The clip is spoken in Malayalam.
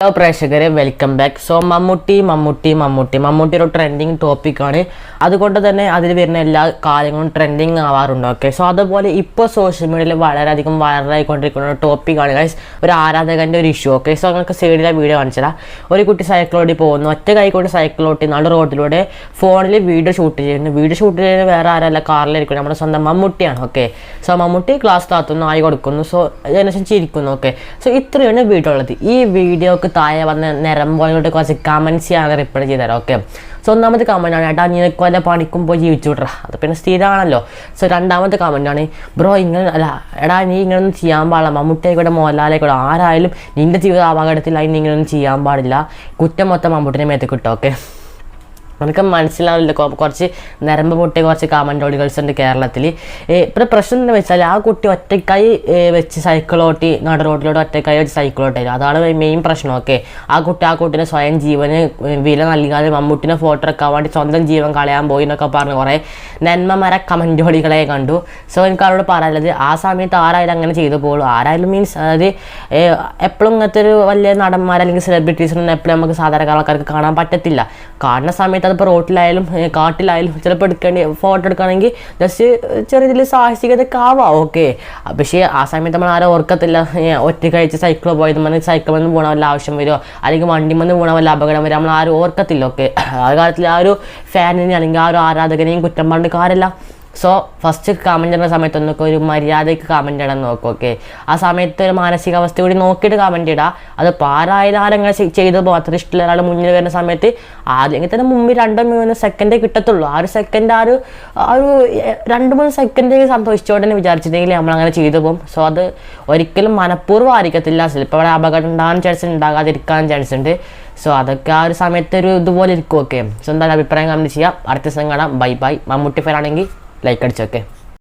ഹലോ പ്രേക്ഷകരെ, വെൽക്കം ബാക്ക്. സോ മമ്മൂട്ടി ഒരു ട്രെൻഡിങ് ടോപ്പിക്കാണ്. അതുകൊണ്ട് തന്നെ അതിൽ വരുന്ന എല്ലാ കാര്യങ്ങളും ട്രെൻഡിങ് ആവാറുണ്ട്. ഓക്കെ, സോ അതുപോലെ ഇപ്പോൾ സോഷ്യൽ മീഡിയയിൽ വളരെയധികം വൈറലായിക്കൊണ്ടിരിക്കുന്ന ഒരു ടോപ്പിക്കാണ് ഗൈസ്, ഒരു ആരാധകൻ്റെ ഒരു ഇഷ്യൂ. ഓക്കെ, സോ നിങ്ങൾക്ക് സൈഡിലെ വീഡിയോ കാണിച്ചാൽ ഒരു കുട്ടി സൈക്കിളോടി പോകുന്നു, ഒറ്റ കൈ കൊണ്ട് സൈക്കിളോട്ടി നടു റോഡിലൂടെ ഫോണിൽ വീഡിയോ ഷൂട്ട് ചെയ്യുന്നത് വേറെ ആരല്ല, കാറിലിരിക്കുന്നു, നമ്മുടെ സ്വന്തം മമ്മൂട്ടിയാണ്. ഓക്കെ, സോ മമ്മൂട്ടി ക്ലാസ് താത്തുന്നു, ആയി കൊടുക്കുന്നു, സോ അതിനനുസരിച്ച് ചിരിക്കുന്നു. ഓക്കെ, സോ ഇത്രയാണ് വീഡിയോ ഉള്ളത്. ഈ വീഡിയോക്ക് താഴെ വന്ന നിരമ്പോട്ട് കുറച്ച് കമൻറ്റ്സ് ഞാൻ റിപ്ലൈ ചെയ്തുതരാം. ഓക്കെ, സോ ഒന്നാമത്തെ കമൻറ്റാണ്, ഏട്ടാ നിനക്ക് വല്ല പണിക്കും പോയി ജീവിച്ചു വിട്രാ, അത് പിന്നെ സ്ഥിരമാണല്ലോ. സോ രണ്ടാമത്തെ കമൻറ്റാണ്, ബ്രോ ഇങ്ങനെ അല്ല, എടാ നീ ഇങ്ങനൊന്നും ചെയ്യാൻ പാടില്ല, മമ്മൂട്ടിയായിക്കോട്ടെ മോഹൻലാലായിക്കോട്ടെ ആരായാലും നിൻ്റെ ജീവിത അപകടത്തിലായി നീ ഇങ്ങനെയൊന്നും ചെയ്യാൻ പാടില്ല, കുറ്റം മൊത്തം മമ്മൂട്ടിനെ മേത്ത് കിട്ടും. ഓക്കെ, നമുക്ക് മനസ്സിലാവില്ല, കുറച്ച് നരമ്പ് പൊട്ടിയ കുറച്ച് കമൻറ്റോളികൾസ് ഉണ്ട് കേരളത്തിൽ. ഇപ്പം പ്രശ്നം എന്താ വെച്ചാൽ ആ കുട്ടി ഒറ്റക്കായി വെച്ച് സൈക്കിളോട്ടി നട റോഡിലൂടെ ഒറ്റക്കായി വെച്ച് സൈക്കിളോട്ടില്ല, അതാണ് മെയിൻ പ്രശ്നം. ഓക്കെ, ആ കുട്ടിനെ സ്വയം ജീവന് വില നൽകാതെ മമ്മൂട്ടിനെ ഫോട്ടോ എടുക്കാൻ വേണ്ടി സ്വന്തം ജീവൻ കളയാൻ പോയി എന്നൊക്കെ പറഞ്ഞ് കുറേ നന്മമര കമൻറ്റോളികളെ കണ്ടു. സോ എനിക്ക് അവരോട് പറയാനുള്ളത്, ആ സമയത്ത് ആരായാലും അങ്ങനെ ചെയ്തു പോകുള്ളൂ. ആരായാലും മീൻസ് അതായത് എപ്പോഴും ഇങ്ങനത്തെ ഒരു വലിയ നടന്മാർ അല്ലെങ്കിൽ സെലിബ്രിറ്റീസിനൊന്നും എപ്പോഴും നമുക്ക് സാധാരണ ആൾക്കാർക്ക് കാണാൻ പറ്റത്തില്ല. കാണുന്ന സമയത്ത് അതിപ്പോൾ റോട്ടിലായാലും കാട്ടിലായാലും ചിലപ്പോൾ ഫോട്ടോ എടുക്കുകയാണെങ്കിൽ ജസ്റ്റ് ചെറിയ രീതിയിൽ സാഹസികതയൊക്കെ ആവാം. ഓക്കെ, പക്ഷേ ആ സമയത്ത് നമ്മൾ ആരും ഓർക്കത്തില്ല, ഒറ്റ കഴിച്ച് സൈക്കിൾ പോയത് സൈക്കിൾ വന്ന് പോകണ വല്ല ആവശ്യം വരുമോ അല്ലെങ്കിൽ വണ്ടി വന്ന് പോകണ വല്ല അപകടം വരും, നമ്മൾ ആരും ഓർക്കത്തില്ല. ഓക്കെ, ആ കാലത്തിൽ ആ ഒരു ഫാനിനെ അല്ലെങ്കിൽ ആ ഒരു ആരാധകനെയും കുറ്റം പറഞ്ഞിട്ട് കാര്യമില്ല. സോ ഫസ്റ്റ് കമൻറ്റ് ചെയ്യുന്ന സമയത്തൊന്നൊക്കെ ഒരു മര്യാദയ്ക്ക് കമൻറ്റ് ഇടാൻ നോക്കും. ഓക്കെ, ആ സമയത്ത് ഒരു മാനസികാവസ്ഥ കൂടി നോക്കിയിട്ട് കമൻറ്റ് ഇടുക. അത് ആരങ്ങനെ ചെയ്ത് പോകും, അത്ര ഇഷ്ടമുള്ള ഒരാൾ മുന്നിൽ വരുന്ന സമയത്ത് ആദ്യം തന്നെ മുമ്പിൽ 2-3 സെക്കൻഡേ കിട്ടത്തുള്ളൂ. ആ ഒരു സെക്കൻഡ് ആ ഒരു 2-3 സെക്കൻഡ് സന്തോഷിച്ചോടെ വിചാരിച്ചിട്ടുണ്ടെങ്കിൽ നമ്മളങ്ങനെ ചെയ്തു പോകും. സോ അത് ഒരിക്കലും മനഃപൂർവ്വം ആയിരിക്കത്തില്ല, ചിലപ്പോൾ അവിടെ അപകടം ഉണ്ടാകാൻ ചാൻസ് ഉണ്ട്, ഉണ്ടാകാതിരിക്കാൻ ചാൻസ് ഉണ്ട്. സോ അതൊക്കെ ആ ഒരു സമയത്ത് ഒരു ഇതുപോലെ ഇരിക്കും. ഓക്കെ, സോ എന്തായാലും അഭിപ്രായം കമൻറ്റ് ചെയ്യാം. അടുത്ത ദിവസം കാണാം. Bye bye. മമ്മൂട്ടി ഫാനാണെങ്കിൽ ലൈക്ക് അടിച്ചോക്കെ.